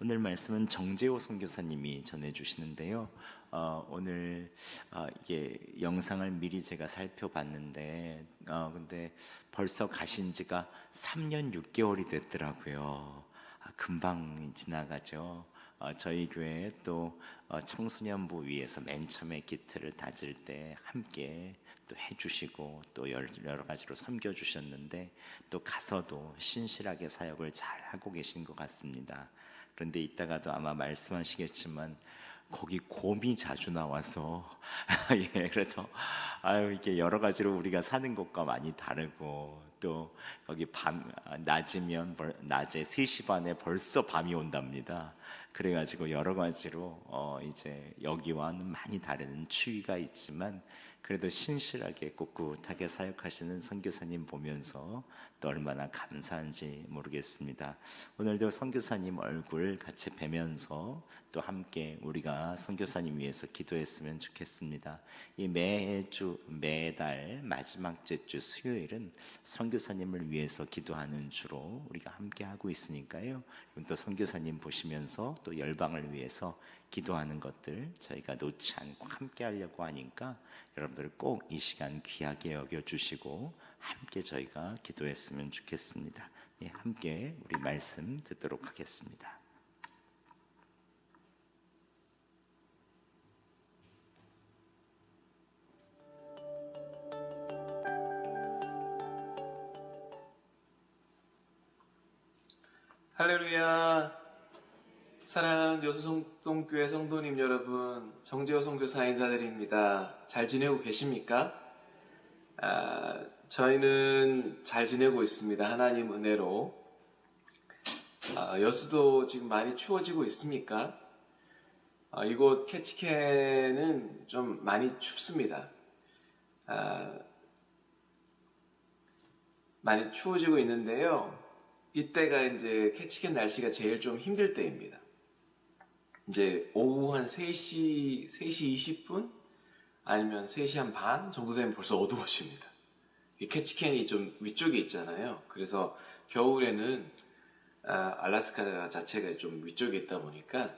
오늘 말씀은 정재호 선교사님이 전해주시는데요. 오늘 이게 영상을 미리 제가 살펴봤는데 근데 벌써 가신 지가 3년 6개월이 됐더라고요. 금방 지나가죠. 저희 교회에 또 청소년부 위에서 맨 처음에 기트를 다질 때 함께 또 해주시고 또 여러 가지로 섬겨주셨는데 또 가서도 신실하게 사역을 잘 하고 계신 것 같습니다. 그런데 이따가도 아마 말씀하시겠지만 거기 곰이 자주 나와서 예, 그래서 이게 여러 가지로 우리가 사는 곳과 많이 다르고 또 거기 낮이면 낮에 3시 반에 벌써 밤이 온답니다. 그래가지고 여러 가지로 이제 여기와는 많이 다른 추위가 있지만 그래도 신실하게 꿋꿋하게 사역하시는 선교사님 보면서 또 얼마나 감사한지 모르겠습니다. 오늘도 선교사님 얼굴 같이 뵈면서 또 함께 우리가 선교사님 위해서 기도했으면 좋겠습니다. 이 매달 마지막 주 수요일은 선교사님을 위해서 기도하는 주로 우리가 함께 하고 있으니까요. 또 선교사님 보시면서 또 열방을 위해서 기도하는 것들 저희가 놓지 않고 함께 하려고 하니까 여러분들 꼭 이 시간 귀하게 여겨주시고 함께 저희가 기도했으면 좋겠습니다. 예, 함께 우리 말씀 듣도록 하겠습니다. 할렐루야. 사랑하는 여수성동교회 성도님 여러분, 정재호 선교사 인사드립니다. 잘 지내고 계십니까? 저희는 잘 지내고 있습니다. 하나님 은혜로. 여수도 지금 많이 추워지고 있습니까? 이곳 캐치캔은 좀 많이 춥습니다. 많이 추워지고 있는데요. 이때가 이제 캐치캔 날씨가 제일 좀 힘들 때입니다. 이제 오후 한 3시 20분? 아니면 3시 한 반 정도 되면 벌써 어두워집니다. 이 캐치캔이 좀 위쪽에 있잖아요. 그래서 겨울에는 알래스카 자체가 좀 위쪽에 있다 보니까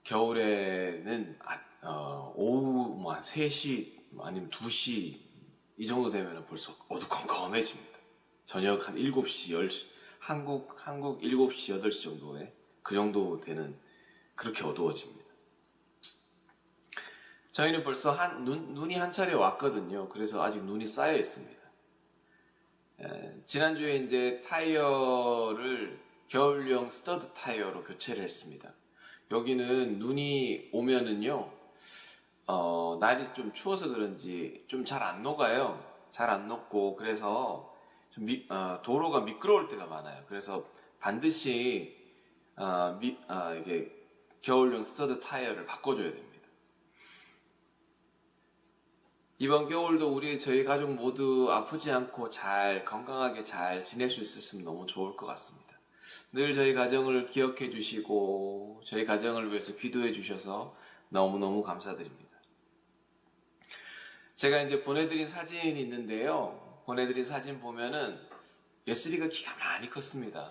겨울에는 오후 뭐 한 3시 아니면 2시 이 정도 되면 벌써 어두컴컴해집니다. 저녁 한 7시, 10시 한국 7시, 8시 정도에 그 정도 되는 그렇게 어두워집니다. 저희는 벌써 눈이 한 차례 왔거든요. 그래서 아직 눈이 쌓여 있습니다. 지난주에 이제 타이어를 겨울용 스터드 타이어로 교체를 했습니다. 여기는 눈이 오면은요, 날이 좀 추워서 그런지 좀 잘 안 녹아요. 잘 안 녹고, 그래서 좀 도로가 미끄러울 때가 많아요. 그래서 반드시 이게 겨울용 스터드 타이어를 바꿔줘야 됩니다. 이번 겨울도 저희 가족 모두 아프지 않고 잘 건강하게 잘 지낼 수 있었으면 너무 좋을 것 같습니다. 늘 저희 가정을 기억해 주시고 저희 가정을 위해서 기도해 주셔서 너무너무 감사드립니다. 제가 이제 보내드린 사진이 있는데요. 보내드린 사진 보면은 예슬이가 키가 많이 컸습니다.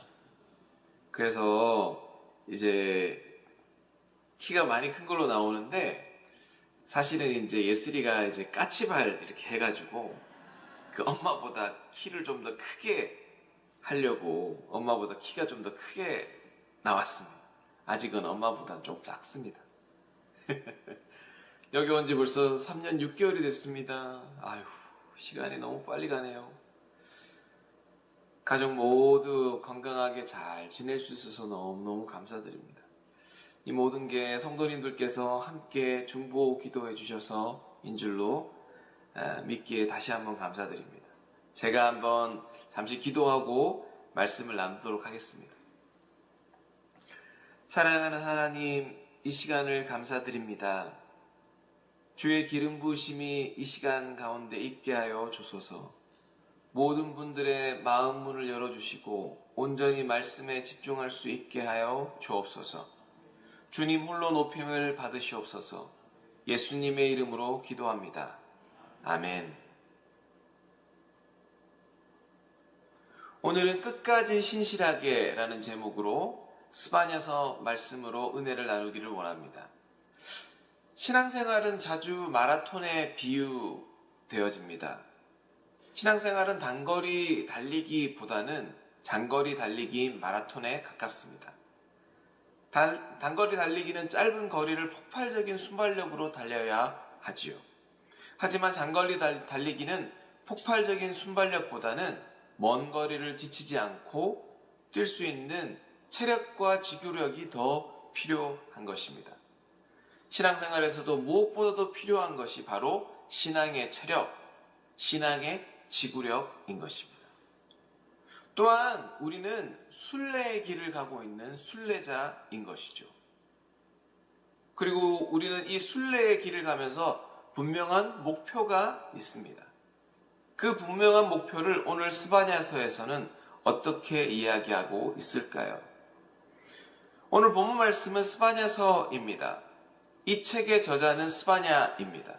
그래서 이제 키가 많이 큰 걸로 나오는데 사실은 이제 예슬이가 이제 까치발 이렇게 해가지고 그 엄마보다 키를 좀 더 크게 하려고 엄마보다 키가 좀 더 크게 나왔습니다. 아직은 엄마보다 좀 작습니다. 여기 온 지 벌써 3년 6개월이 됐습니다. 아휴, 시간이 너무 빨리 가네요. 가족 모두 건강하게 잘 지낼 수 있어서 너무너무 감사드립니다. 이 모든 게 성도님들께서 함께 중보 기도해 주셔서 인 줄로 믿기에 다시 한번 감사드립니다. 제가 한번 잠시 기도하고 말씀을 나누도록 하겠습니다. 사랑하는 하나님, 이 시간을 감사드립니다. 주의 기름 부으심이 이 시간 가운데 있게 하여 주소서. 모든 분들의 마음 문을 열어주시고 온전히 말씀에 집중할 수 있게 하여 주옵소서. 주님 홀로 높임을 받으시옵소서. 예수님의 이름으로 기도합니다. 아멘. 오늘은 끝까지 신실하게 라는 제목으로 스바냐서 말씀으로 은혜를 나누기를 원합니다. 신앙생활은 자주 마라톤에 비유되어집니다. 신앙생활은 단거리 달리기보다는 장거리 달리기 마라톤에 가깝습니다. 단거리 달리기는 짧은 거리를 폭발적인 순발력으로 달려야 하지요. 하지만 장거리 달리기는 폭발적인 순발력보다는 먼 거리를 지치지 않고 뛸 수 있는 체력과 지구력이 더 필요한 것입니다. 신앙생활에서도 무엇보다도 필요한 것이 바로 신앙의 체력, 신앙의 지구력인 것입니다. 또한 우리는 순례의 길을 가고 있는 순례자인 것이죠. 그리고 우리는 이 순례의 길을 가면서 분명한 목표가 있습니다. 그 분명한 목표를 오늘 스바냐서에서는 어떻게 이야기하고 있을까요? 오늘 본문 말씀은 스바냐서입니다. 이 책의 저자는 스바냐입니다.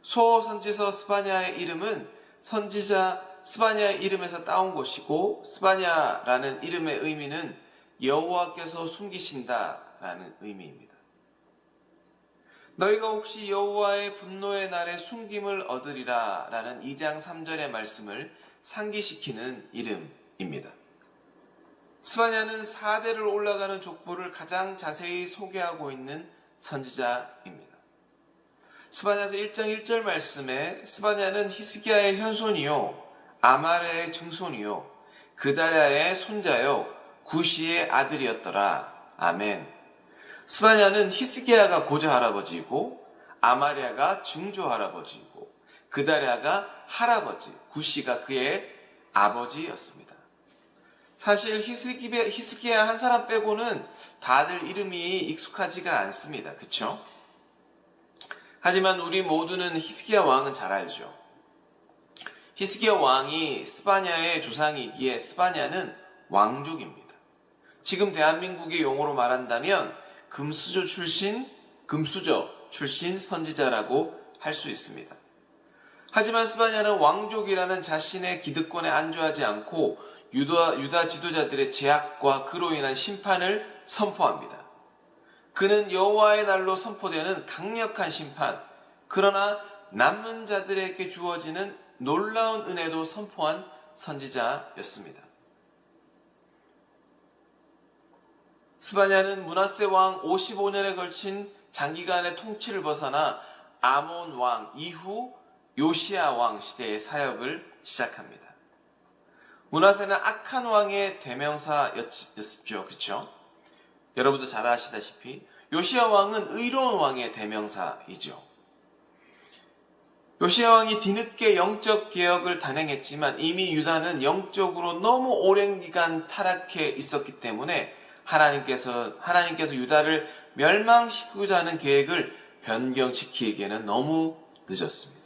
소선지서 스바냐의 이름은 선지자 스바냐의 이름에서 따온 것이고, 스바냐라는 이름의 의미는 여호와께서 숨기신다라는 의미입니다. 너희가 혹시 여호와의 분노의 날에 숨김을 얻으리라 라는 2장 3절의 말씀을 상기시키는 이름입니다. 스바냐는 4대를 올라가는 족보를 가장 자세히 소개하고 있는 선지자입니다. 스바냐서 1장 1절 말씀에 스바냐는 히스기야의 현손이요 아마랴의 증손이요 그다랴의 손자요 구시의 아들이었더라. 아멘. 스바냐는 히스기야가 고조 할아버지이고 아마랴가 증조 할아버지이고 그다랴가 할아버지, 구시가 그의 아버지였습니다. 사실 히스기야 한 사람 빼고는 다들 이름이 익숙하지가 않습니다. 그렇죠? 하지만 우리 모두는 히스기야 왕은 잘 알죠. 히스기야 왕이 스바냐의 조상이기에 스바냐는 왕족입니다. 지금 대한민국의 용어로 말한다면 금수저 출신 선지자라고 할 수 있습니다. 하지만 스바냐는 왕족이라는 자신의 기득권에 안주하지 않고 유다 지도자들의 제약과 그로 인한 심판을 선포합니다. 그는 여호와의 날로 선포되는 강력한 심판, 그러나 남은 자들에게 주어지는 놀라운 은혜도 선포한 선지자였습니다. 스바냐는 므낫세 왕 55년에 걸친 장기간의 통치를 벗어나 아몬 왕 이후 요시야 왕 시대의 사역을 시작합니다. 므낫세는 악한 왕의 대명사였죠. 그렇죠? 여러분도 잘 아시다시피 요시야 왕은 의로운 왕의 대명사이죠. 요시야 왕이 뒤늦게 영적 개혁을 단행했지만 이미 유다는 영적으로 너무 오랜 기간 타락해 있었기 때문에 하나님께서 유다를 멸망시키고자 하는 계획을 변경시키기에는 너무 늦었습니다.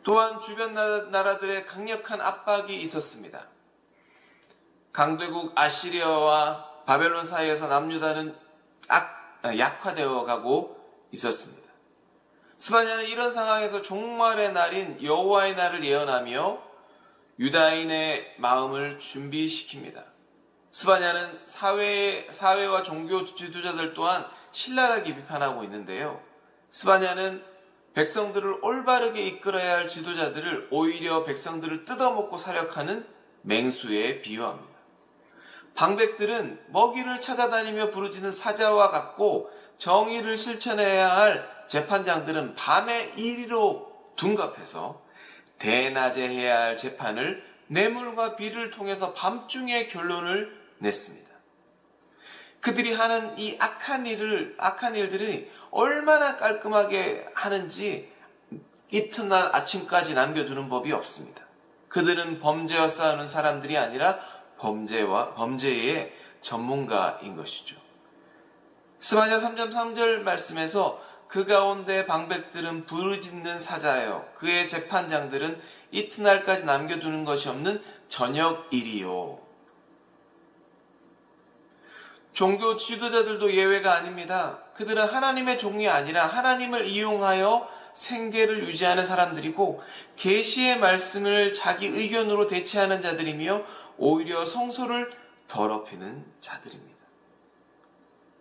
또한 주변 나라들의 강력한 압박이 있었습니다. 강대국 아시리아와 바벨론 사이에서 남유다는 약화되어 가고 있었습니다. 스바냐는 이런 상황에서 종말의 날인 여호와의 날을 예언하며 유다인의 마음을 준비시킵니다. 스바냐는 사회와 종교 지도자들 또한 신랄하게 비판하고 있는데요. 스바냐는 백성들을 올바르게 이끌어야 할 지도자들을 오히려 백성들을 뜯어먹고 사력하는 맹수에 비유합니다. 방백들은 먹이를 찾아다니며 부르짖는 사자와 같고 정의를 실천해야 할 재판장들은 밤에 이리로 둔갑해서 대낮에 해야 할 재판을 뇌물과 비를 통해서 밤중에 결론을 냈습니다. 그들이 하는 이 악한 일들이 얼마나 깔끔하게 하는지 이튿날 아침까지 남겨두는 법이 없습니다. 그들은 범죄와 싸우는 사람들이 아니라 범죄의 전문가인 것이죠. 스바냐 3장 3절 말씀에서 그 가운데 방백들은 부르짖는 사자요 그의 재판장들은 이튿날까지 남겨두는 것이 없는 저녁일이요. 종교 지도자들도 예외가 아닙니다. 그들은 하나님의 종이 아니라 하나님을 이용하여 생계를 유지하는 사람들이고 계시의 말씀을 자기 의견으로 대체하는 자들이며 오히려 성소를 더럽히는 자들입니다.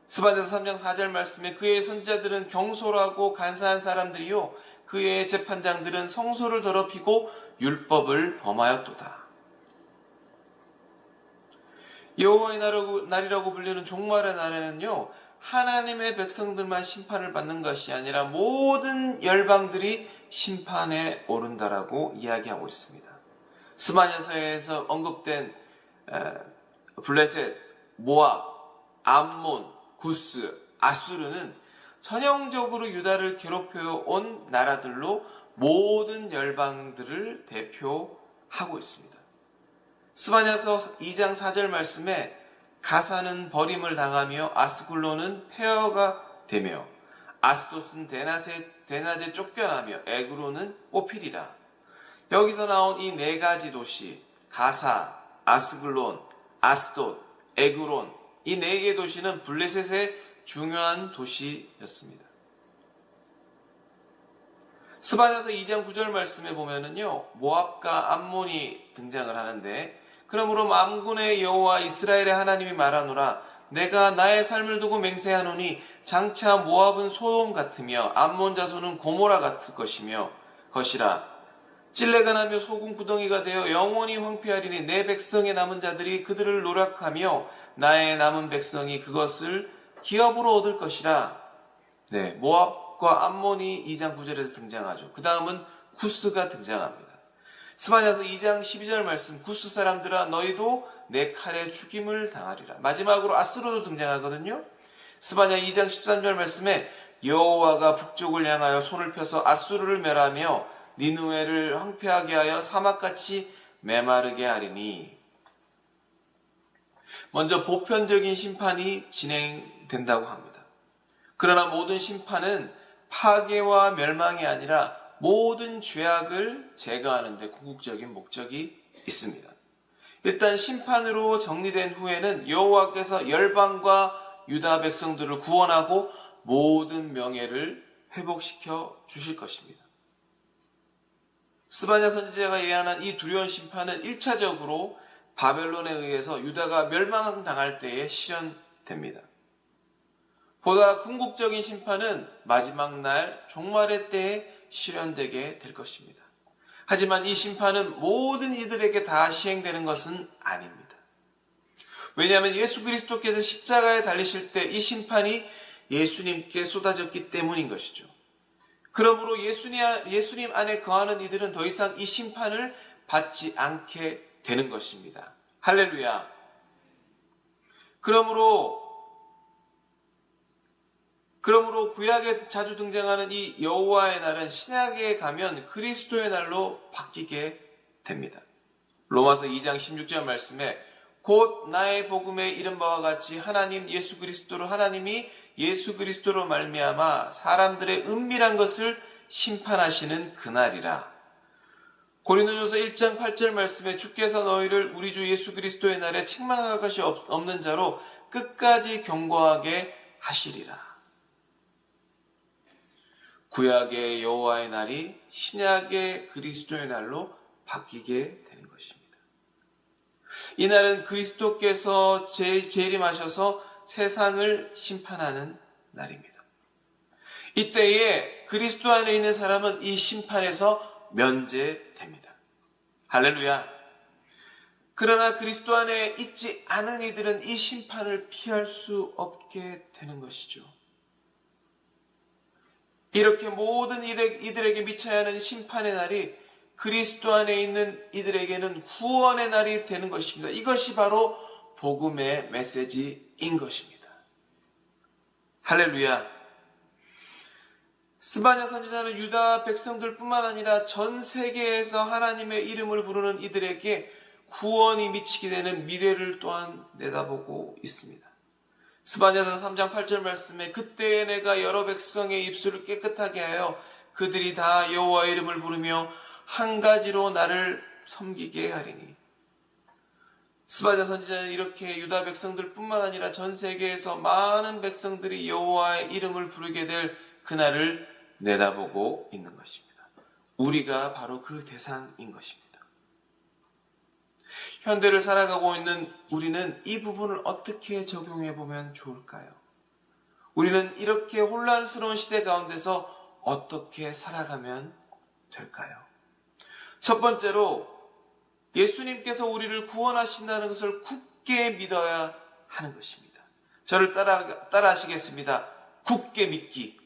스바냐서 3장 4절 말씀에 그의 선지자들은 경솔하고 간사한 사람들이요 그의 재판장들은 성소를 더럽히고 율법을 범하였도다. 여호와의 날이라고 불리는 종말의 날에는요, 하나님의 백성들만 심판을 받는 것이 아니라 모든 열방들이 심판에 오른다라고 이야기하고 있습니다. 스바냐서에서 언급된 블레셋, 모압, 암몬, 구스, 아수르는 전형적으로 유다를 괴롭혀온 나라들로 모든 열방들을 대표하고 있습니다. 스바냐서 2장 4절 말씀에 가사는 버림을 당하며 아스글론은 폐허가 되며 아스돗은 대낮에 쫓겨나며 에그론은 뽑히리라. 여기서 나온 이 네 가지 도시 가사, 아스글론, 아스돗, 에그론 이 네 개의 도시는 블레셋의 중요한 도시였습니다. 스바냐서 2장 9절 말씀에 보면은요, 모압과 암몬이 등장을 하는데, 그러므로 만군의 여호와 이스라엘의 하나님이 말하노라, 내가 나의 삶을 두고 맹세하노니 장차 모압은 소돔 같으며 암몬 자손은 고모라 같을 것이라. 찔레가 나며 소금 구덩이가 되어 영원히 황폐하리니 내 백성의 남은 자들이 그들을 노력하며 나의 남은 백성이 그것을 기업으로 얻을 것이라. 네, 모압과 암몬이 2장 9절에서 등장하죠. 그 다음은 구스가 등장합니다. 스바냐서 2장 12절 말씀, 구스 사람들아 너희도 내 칼에 죽임을 당하리라. 마지막으로 아수르도 등장하거든요. 스바냐 2장 13절 말씀에 여호와가 북쪽을 향하여 손을 펴서 아수르를 멸하며 니느웨를 황폐하게 하여 사막같이 메마르게 하리니. 먼저 보편적인 심판이 진행된다고 합니다. 그러나 모든 심판은 파괴와 멸망이 아니라 모든 죄악을 제거하는 데 궁극적인 목적이 있습니다. 일단 심판으로 정리된 후에는 여호와께서 열방과 유다 백성들을 구원하고 모든 명예를 회복시켜 주실 것입니다. 스바냐 선지자가 예언한 이 두려운 심판은 1차적으로 바벨론에 의해서 유다가 멸망당할 때에 실현됩니다. 보다 궁극적인 심판은 마지막 날 종말의 때에 실현되게 될 것입니다. 하지만 이 심판은 모든 이들에게 다 시행되는 것은 아닙니다. 왜냐하면 예수 그리스도께서 십자가에 달리실 때 이 심판이 예수님께 쏟아졌기 때문인 것이죠. 그러므로 예수님 안에 거하는 이들은 더 이상 이 심판을 받지 않게 되는 것입니다. 할렐루야. 그러므로 구약에 자주 등장하는 이 여호와의 날은 신약에 가면 그리스도의 날로 바뀌게 됩니다. 로마서 2장 16절 말씀에 곧 나의 복음에 이른 바와 같이 하나님이 예수 그리스도로 말미암아 사람들의 은밀한 것을 심판하시는 그날이라. 고린도전서 1장 8절 말씀에 주께서 너희를 우리 주 예수 그리스도의 날에 책망할 것이 없는 자로 끝까지 경고하게 하시리라. 구약의 여호와의 날이 신약의 그리스도의 날로 바뀌게 되는 것입니다. 이 날은 그리스도께서 재림하셔서 세상을 심판하는 날입니다. 이때에 그리스도 안에 있는 사람은 이 심판에서 면제됩니다. 할렐루야. 그러나 그리스도 안에 있지 않은 이들은 이 심판을 피할 수 없게 되는 것이죠. 이렇게 모든 이들에게 미쳐야 하는 심판의 날이 그리스도 안에 있는 이들에게는 구원의 날이 되는 것입니다. 이것이 바로 복음의 메시지인 것입니다. 할렐루야. 스바냐 선지자는 유다 백성들뿐만 아니라 전 세계에서 하나님의 이름을 부르는 이들에게 구원이 미치게 되는 미래를 또한 내다보고 있습니다. 스바냐서 3장 8절 말씀에 그때에 내가 여러 백성의 입술을 깨끗하게 하여 그들이 다 여호와의 이름을 부르며 한 가지로 나를 섬기게 하리니. 스바냐 선지자는 이렇게 유다 백성들뿐만 아니라 전 세계에서 많은 백성들이 여호와의 이름을 부르게 될 그날을 내다보고 있는 것입니다. 우리가 바로 그 대상인 것입니다. 현대를 살아가고 있는 우리는 이 부분을 어떻게 적용해 보면 좋을까요? 우리는 이렇게 혼란스러운 시대 가운데서 어떻게 살아가면 될까요? 첫 번째로 예수님께서 우리를 구원하신다는 것을 굳게 믿어야 하는 것입니다. 저를 따라 하시겠습니다. 굳게 믿기.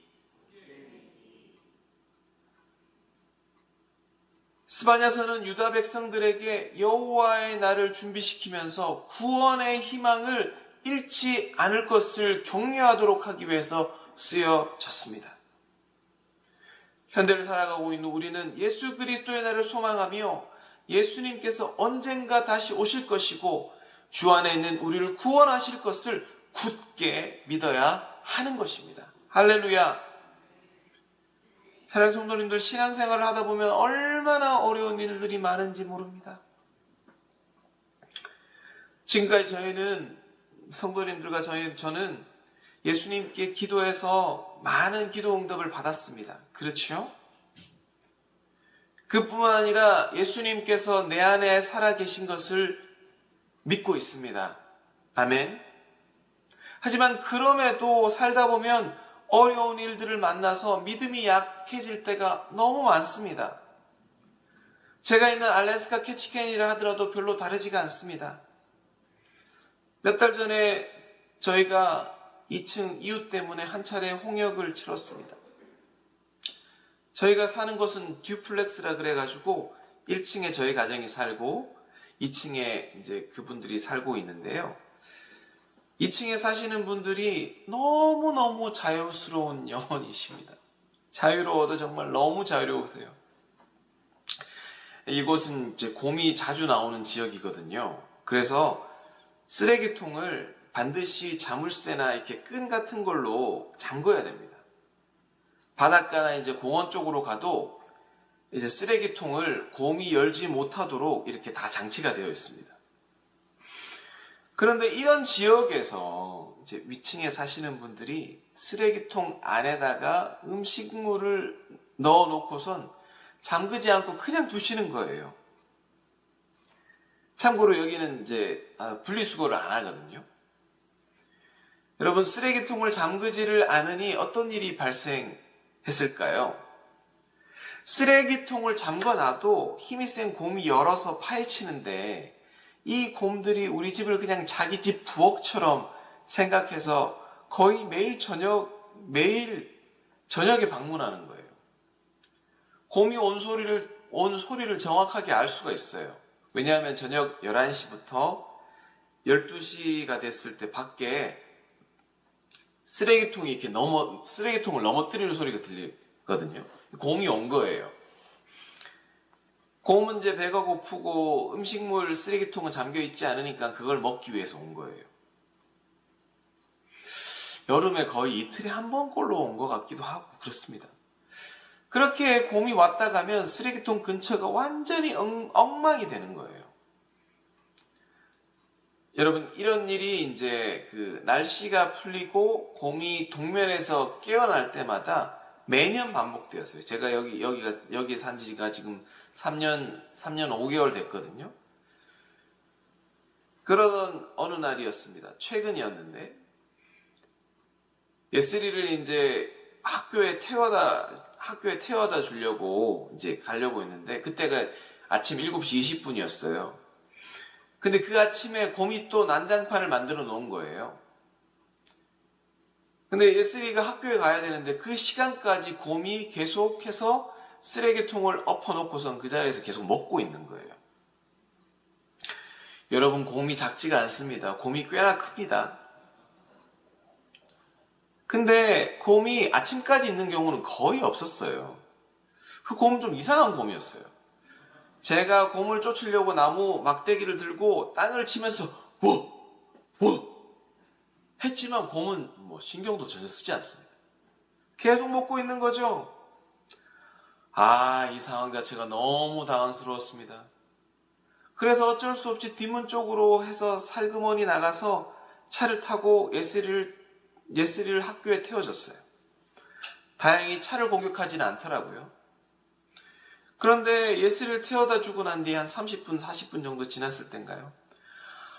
스바냐서는 유다 백성들에게 여호와의 날을 준비시키면서 구원의 희망을 잃지 않을 것을 격려하도록 하기 위해서 쓰여졌습니다. 현대를 살아가고 있는 우리는 예수 그리스도의 날을 소망하며 예수님께서 언젠가 다시 오실 것이고 주 안에 있는 우리를 구원하실 것을 굳게 믿어야 하는 것입니다. 할렐루야! 사랑하는 성도님들, 신앙생활을 하다 보면 얼마나 어려운 일들이 많은지 모릅니다. 지금까지 저희는 성도님들과 저는 예수님께 기도해서 많은 기도 응답을 받았습니다. 그렇죠? 그뿐만 아니라 예수님께서 내 안에 살아계신 것을 믿고 있습니다. 아멘. 하지만 그럼에도 살다 보면 어려운 일들을 만나서 믿음이 약해질 때가 너무 많습니다. 제가 있는 알래스카 캐치캔이라 하더라도 별로 다르지가 않습니다. 몇 달 전에 저희가 2층 이웃 때문에 한 차례 홍역을 치렀습니다. 저희가 사는 곳은 듀플렉스라 그래가지고 1층에 저희 가정이 살고 2층에 이제 그분들이 살고 있는데요. 2층에 사시는 분들이 너무너무 자유스러운 영혼이십니다. 자유로워도 정말 너무 자유로우세요. 이곳은 이제 곰이 자주 나오는 지역이거든요. 그래서 쓰레기통을 반드시 자물쇠나 이렇게 끈 같은 걸로 잠궈야 됩니다. 바닷가나 이제 공원 쪽으로 가도 이제 쓰레기통을 곰이 열지 못하도록 이렇게 다 장치가 되어 있습니다. 그런데 이런 지역에서 이제 위층에 사시는 분들이 쓰레기통 안에다가 음식물을 넣어 놓고선 잠그지 않고 그냥 두시는 거예요. 참고로 여기는 이제 분리수거를 안 하거든요. 여러분, 쓰레기통을 잠그지를 않으니 어떤 일이 발생했을까요? 쓰레기통을 잠궈놔도 힘이 센 곰이 열어서 파헤치는데 이 곰들이 우리 집을 그냥 자기 집 부엌처럼 생각해서 거의 매일 저녁에 방문하는 거예요. 곰이 온 소리를 정확하게 알 수가 있어요. 왜냐하면 저녁 11시부터 12시가 됐을 때 밖에 쓰레기통을 넘어뜨리는 소리가 들리거든요. 곰이 온 거예요. 곰은 이제 배가 고프고 음식물 쓰레기통은 잠겨 있지 않으니까 그걸 먹기 위해서 온 거예요. 여름에 거의 이틀에 한 번꼴로 온 것 같기도 하고 그렇습니다. 그렇게 곰이 왔다 가면 쓰레기통 근처가 완전히 엉망이 되는 거예요. 여러분, 이런 일이 이제 날씨가 풀리고 곰이 동면에서 깨어날 때마다 매년 반복되었어요. 제가 여기 산 지가 지금 3년 5개월 됐거든요. 그러던 어느 날이었습니다. 최근이었는데, 예슬이를 이제 학교에 태워다 주려고 이제 가려고 했는데, 그때가 아침 7시 20분이었어요. 근데 그 아침에 곰이 또 난장판을 만들어 놓은 거예요. 근데 예슬이가 학교에 가야 되는데 그 시간까지 곰이 계속해서 쓰레기통을 엎어놓고선 그 자리에서 계속 먹고 있는 거예요. 여러분, 곰이 작지가 않습니다. 곰이 꽤나 큽니다. 근데 곰이 아침까지 있는 경우는 거의 없었어요. 그 곰은 좀 이상한 곰이었어요. 제가 곰을 쫓으려고 나무 막대기를 들고 땅을 치면서 워 했지만 곰은 신경도 전혀 쓰지 않습니다. 계속 먹고 있는 거죠. 이 상황 자체가 너무 당황스러웠습니다. 그래서 어쩔 수 없이 뒷문 쪽으로 해서 살그머니 나가서 차를 타고 예슬이를 학교에 태워줬어요. 다행히 차를 공격하지는 않더라고요. 그런데 예슬이를 태워다 주고 난 뒤에 한 30분, 40분 정도 지났을 땐가요?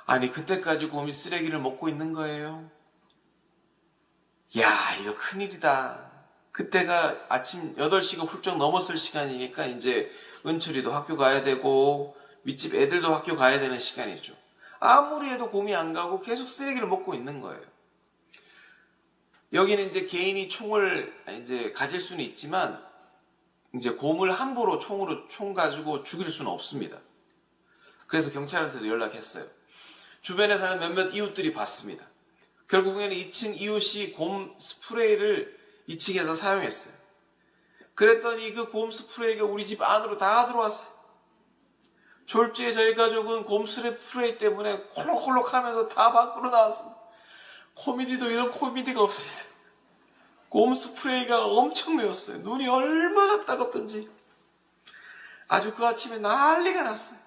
아니, 그때까지 곰이 쓰레기를 먹고 있는 거예요. 야, 이거 큰일이다. 그때가 아침 8시가 훌쩍 넘었을 시간이니까 이제 은철이도 학교 가야 되고 윗집 애들도 학교 가야 되는 시간이죠. 아무리 해도 곰이 안 가고 계속 쓰레기를 먹고 있는 거예요. 여기는 이제 개인이 총을 이제 가질 수는 있지만 이제 곰을 함부로 총 가지고 죽일 수는 없습니다. 그래서 경찰한테도 연락했어요. 주변에 사는 몇몇 이웃들이 봤습니다. 결국에는 2층 이웃이 곰 스프레이를 2층에서 사용했어요. 그랬더니 그 곰 스프레이가 우리 집 안으로 다 들어왔어요. 졸지에 저희 가족은 곰 스프레이 때문에 콜록콜록 하면서 다 밖으로 나왔습니다. 코미디도 이런 코미디가 없습니다. 곰 스프레이가 엄청 매웠어요. 눈이 얼마나 따갑던지. 아주 그 아침에 난리가 났어요.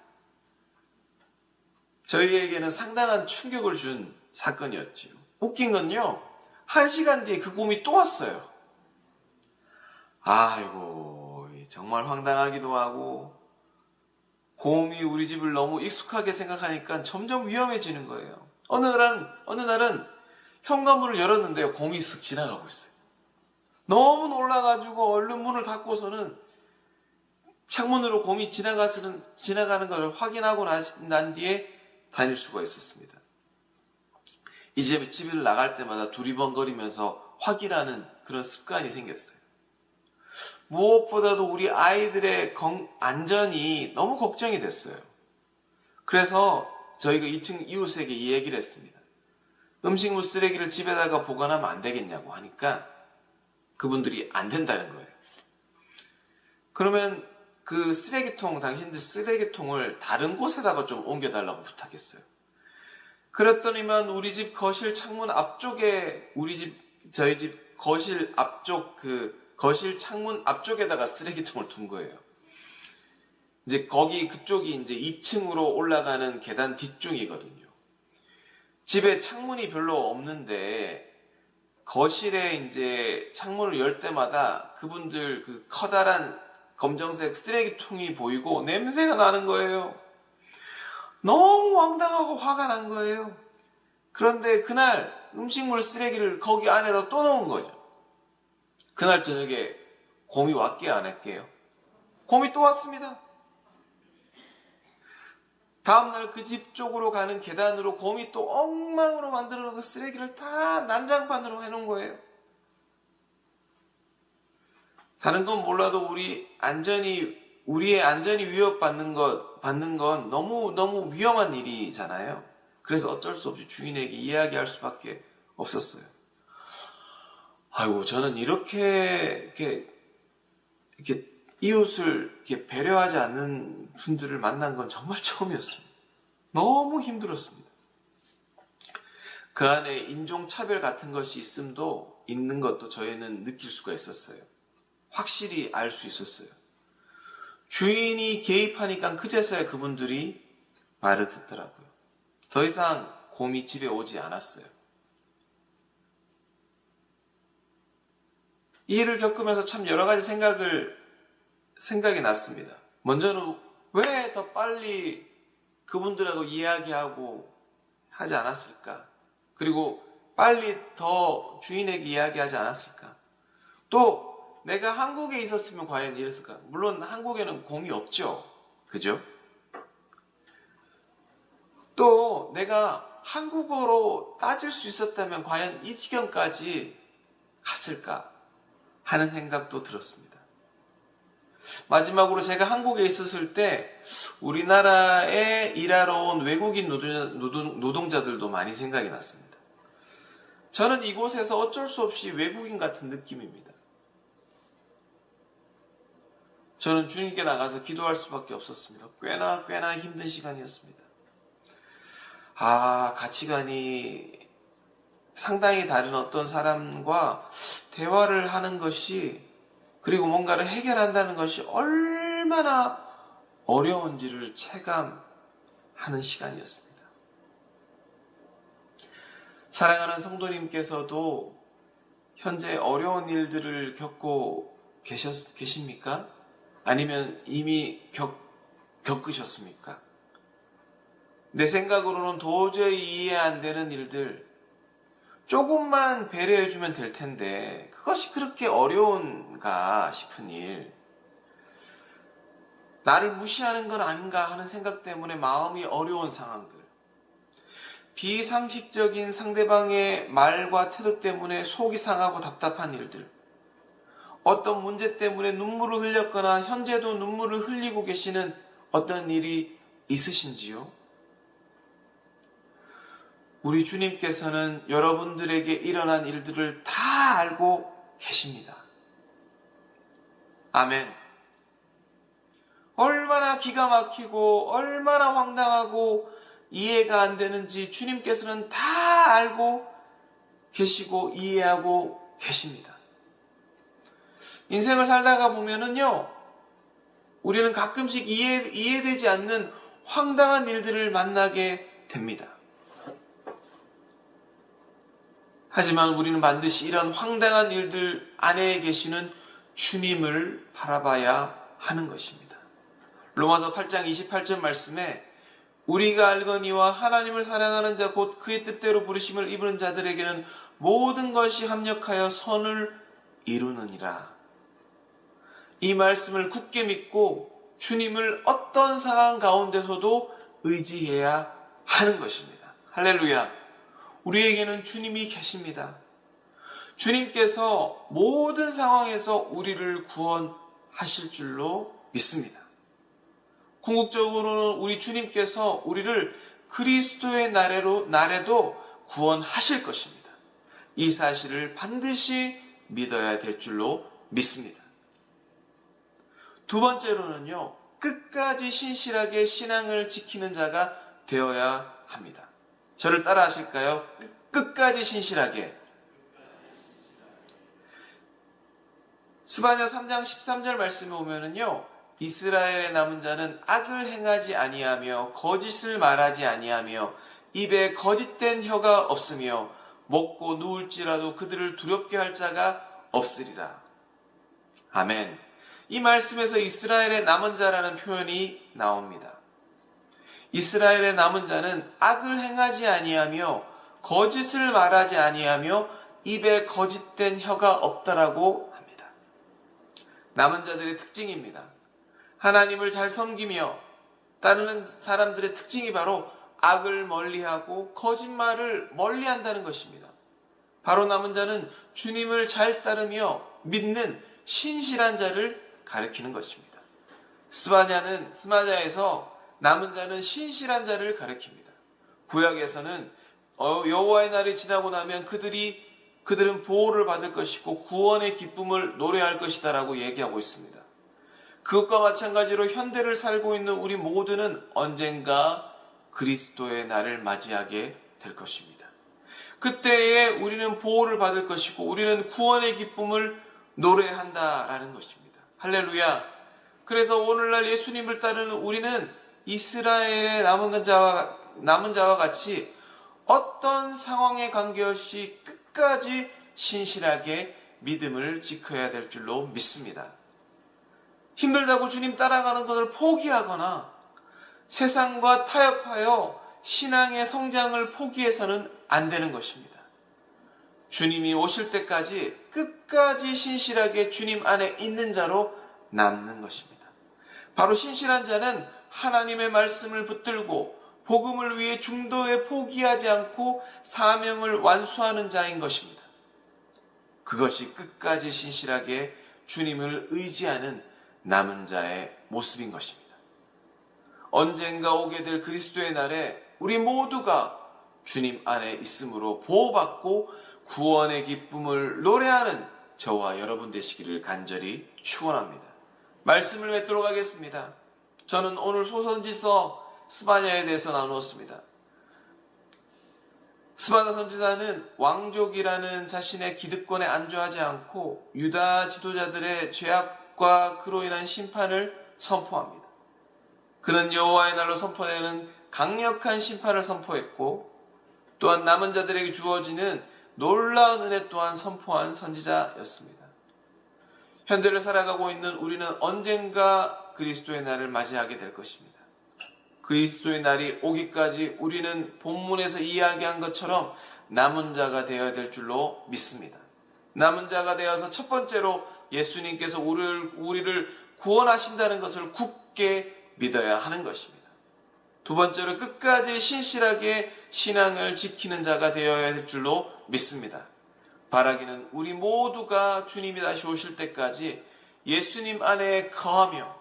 저희에게는 상당한 충격을 준 사건이었죠. 웃긴 건요, 1시간 뒤에 그 곰이 또 왔어요. 아이고, 정말 황당하기도 하고, 곰이 우리 집을 너무 익숙하게 생각하니까 점점 위험해지는 거예요. 어느 날은 현관문을 열었는데요, 곰이 쓱 지나가고 있어요. 너무 놀라가지고 얼른 문을 닫고서는 창문으로 곰이 지나가는 걸 확인하고 난 뒤에 다닐 수가 있었습니다. 이제 집을 나갈 때마다 두리번거리면서 확인하는 그런 습관이 생겼어요. 무엇보다도 우리 아이들의 안전이 너무 걱정이 됐어요. 그래서 저희가 2층 이웃에게 이 얘기를 했습니다. 음식물 쓰레기를 집에다가 보관하면 안 되겠냐고 하니까 그분들이 안 된다는 거예요. 그러면 그 당신들 쓰레기통을 다른 곳에다가 좀 옮겨달라고 부탁했어요. 그랬더니만 우리 집 거실 창문 앞쪽에 저희 집 거실 앞쪽 거실 창문 앞쪽에다가 쓰레기통을 둔 거예요. 이제 그쪽이 이제 2층으로 올라가는 계단 뒤쪽이거든요. 집에 창문이 별로 없는데 거실에 이제 창문을 열 때마다 그분들 그 커다란 검정색 쓰레기통이 보이고 냄새가 나는 거예요. 너무 황당하고 화가 난 거예요. 그런데 그날 음식물 쓰레기를 거기 안에다 또 넣은 거죠. 그날 저녁에 곰이 왔게 안 할게요. 곰이 또 왔습니다. 다음날 그 집 쪽으로 가는 계단으로 곰이 또 엉망으로 만들어 놓은 쓰레기를 다 난장판으로 해놓은 거예요. 다른 건 몰라도 우리의 안전이 위협받는 건 너무 위험한 일이잖아요. 그래서 어쩔 수 없이 주인에게 이야기할 수밖에 없었어요. 아이고, 저는 이렇게 이웃을 이렇게 배려하지 않는 분들을 만난 건 정말 처음이었습니다. 너무 힘들었습니다. 그 안에 인종차별 같은 것이 있는 것도 저희는 느낄 수가 있었어요. 확실히 알 수 있었어요. 주인이 개입하니까 그제서야 그분들이 말을 듣더라고요. 더 이상 곰이 집에 오지 않았어요. 이 일을 겪으면서 참 여러 가지 생각이 났습니다. 먼저는 왜 더 빨리 그분들하고 이야기하고 하지 않았을까? 그리고 빨리 더 주인에게 이야기하지 않았을까? 또 내가 한국에 있었으면 과연 이랬을까? 물론 한국에는 곰이 없죠. 그죠? 또 내가 한국어로 따질 수 있었다면 과연 이 지경까지 갔을까 하는 생각도 들었습니다. 마지막으로 제가 한국에 있었을 때 우리나라에 일하러 온 외국인 노동자들도 많이 생각이 났습니다. 저는 이곳에서 어쩔 수 없이 외국인 같은 느낌입니다. 저는 주님께 나가서 기도할 수밖에 없었습니다. 꽤나 힘든 시간이었습니다. 가치관이 상당히 다른 어떤 사람과 대화를 하는 것이, 그리고 뭔가를 해결한다는 것이 얼마나 어려운지를 체감하는 시간이었습니다. 사랑하는 성도님께서도 현재 어려운 일들을 겪고 계십니까? 아니면 이미 겪으셨습니까? 내 생각으로는 도저히 이해 안 되는 일들, 조금만 배려해주면 될 텐데 그것이 그렇게 어려운가 싶은 일, 나를 무시하는 건 아닌가 하는 생각 때문에 마음이 어려운 상황들, 비상식적인 상대방의 말과 태도 때문에 속이 상하고 답답한 일들, 어떤 문제 때문에 눈물을 흘렸거나 현재도 눈물을 흘리고 계시는 어떤 일이 있으신지요? 우리 주님께서는 여러분들에게 일어난 일들을 다 알고 계십니다. 아멘. 얼마나 기가 막히고 얼마나 황당하고 이해가 안 되는지 주님께서는 다 알고 계시고 이해하고 계십니다. 인생을 살다가 보면은요, 우리는 가끔씩 이해되지 않는 황당한 일들을 만나게 됩니다. 하지만 우리는 반드시 이런 황당한 일들 안에 계시는 주님을 바라봐야 하는 것입니다. 로마서 8장 28절 말씀에 우리가 알거니와 하나님을 사랑하는 자 곧 그의 뜻대로 부르심을 입은 자들에게는 모든 것이 합력하여 선을 이루느니라. 이 말씀을 굳게 믿고 주님을 어떤 상황 가운데서도 의지해야 하는 것입니다. 할렐루야. 우리에게는 주님이 계십니다. 주님께서 모든 상황에서 우리를 구원하실 줄로 믿습니다. 궁극적으로는 우리 주님께서 우리를 그리스도의 날에도 구원하실 것입니다. 이 사실을 반드시 믿어야 될 줄로 믿습니다. 두 번째로는요, 끝까지 신실하게 신앙을 지키는 자가 되어야 합니다. 저를 따라 하실까요? 끝까지 신실하게. 스바냐 3장 13절 말씀에 오면은요, 이스라엘의 남은 자는 악을 행하지 아니하며 거짓을 말하지 아니하며 입에 거짓된 혀가 없으며 먹고 누울지라도 그들을 두렵게 할 자가 없으리라. 아멘. 이 말씀에서 이스라엘의 남은 자라는 표현이 나옵니다. 이스라엘의 남은 자는 악을 행하지 아니하며 거짓을 말하지 아니하며 입에 거짓된 혀가 없다라고 합니다. 남은 자들의 특징입니다. 하나님을 잘 섬기며 따르는 사람들의 특징이 바로 악을 멀리하고 거짓말을 멀리한다는 것입니다. 바로 남은 자는 주님을 잘 따르며 믿는 신실한 자를 가리키는 것입니다. 스마냐에서 남은 자는 신실한 자를 가리킵니다. 구약에서는 여호와의 날이 지나고 나면 그들은 보호를 받을 것이고 구원의 기쁨을 노래할 것이다라고 얘기하고 있습니다. 그것과 마찬가지로 현대를 살고 있는 우리 모두는 언젠가 그리스도의 날을 맞이하게 될 것입니다. 그때에 우리는 보호를 받을 것이고 우리는 구원의 기쁨을 노래한다라는 것입니다. 할렐루야. 그래서 오늘날 예수님을 따르는 우리는 이스라엘의 남은 자와 같이 어떤 상황에 관계없이 끝까지 신실하게 믿음을 지켜야 될 줄로 믿습니다. 힘들다고 주님 따라가는 것을 포기하거나 세상과 타협하여 신앙의 성장을 포기해서는 안 되는 것입니다. 주님이 오실 때까지 끝까지 신실하게 주님 안에 있는 자로 남는 것입니다. 바로 신실한 자는 하나님의 말씀을 붙들고 복음을 위해 중도에 포기하지 않고 사명을 완수하는 자인 것입니다. 그것이 끝까지 신실하게 주님을 의지하는 남은 자의 모습인 것입니다. 언젠가 오게 될 그리스도의 날에 우리 모두가 주님 안에 있음으로 보호받고 구원의 기쁨을 노래하는 저와 여러분 되시기를 간절히 축원합니다. 말씀을 맺도록 하겠습니다. 저는 오늘 소선지서 스바냐에 대해서 나누었습니다. 스바냐 선지자는 왕족이라는 자신의 기득권에 안주하지 않고 유다 지도자들의 죄악과 그로 인한 심판을 선포합니다. 그는 여호와의 날로 선포되는 강력한 심판을 선포했고 또한 남은 자들에게 주어지는 놀라운 은혜 또한 선포한 선지자였습니다. 현대를 살아가고 있는 우리는 언젠가 그리스도의 날을 맞이하게 될 것입니다. 그리스도의 날이 오기까지 우리는 본문에서 이야기한 것처럼 남은 자가 되어야 될 줄로 믿습니다. 남은 자가 되어서 첫 번째로 예수님께서 우리를 구원하신다는 것을 굳게 믿어야 하는 것입니다. 두 번째로 끝까지 신실하게 신앙을 지키는 자가 되어야 될 줄로 믿습니다. 바라기는 우리 모두가 주님이 다시 오실 때까지 예수님 안에 거하며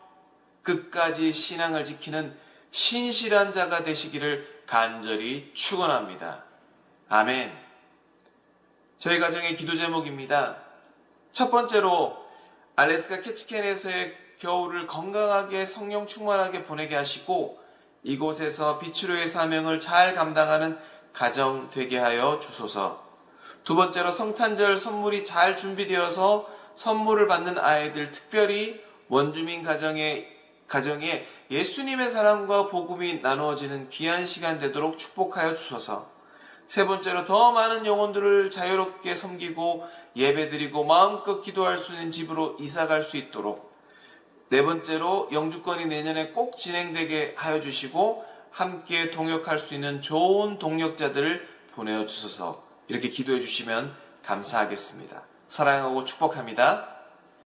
끝까지 신앙을 지키는 신실한 자가 되시기를 간절히 축원합니다. 아멘. 저희 가정의 기도 제목입니다. 첫 번째로 알래스카 캐치캔에서의 겨울을 건강하게 성령 충만하게 보내게 하시고 이곳에서 비추료의 사명을 잘 감당하는 가정 되게 하여 주소서. 두 번째로 성탄절 선물이 잘 준비되어서 선물을 받는 아이들, 특별히 원주민 가정에 예수님의 사랑과 복음이 나누어지는 귀한 시간 되도록 축복하여 주소서. 세 번째로 더 많은 영혼들을 자유롭게 섬기고 예배드리고 마음껏 기도할 수 있는 집으로 이사갈 수 있도록. 네 번째로 영주권이 내년에 꼭 진행되게 하여 주시고 함께 동역할 수 있는 좋은 동역자들을 보내어 주소서. 이렇게 기도해 주시면 감사하겠습니다. 사랑하고 축복합니다.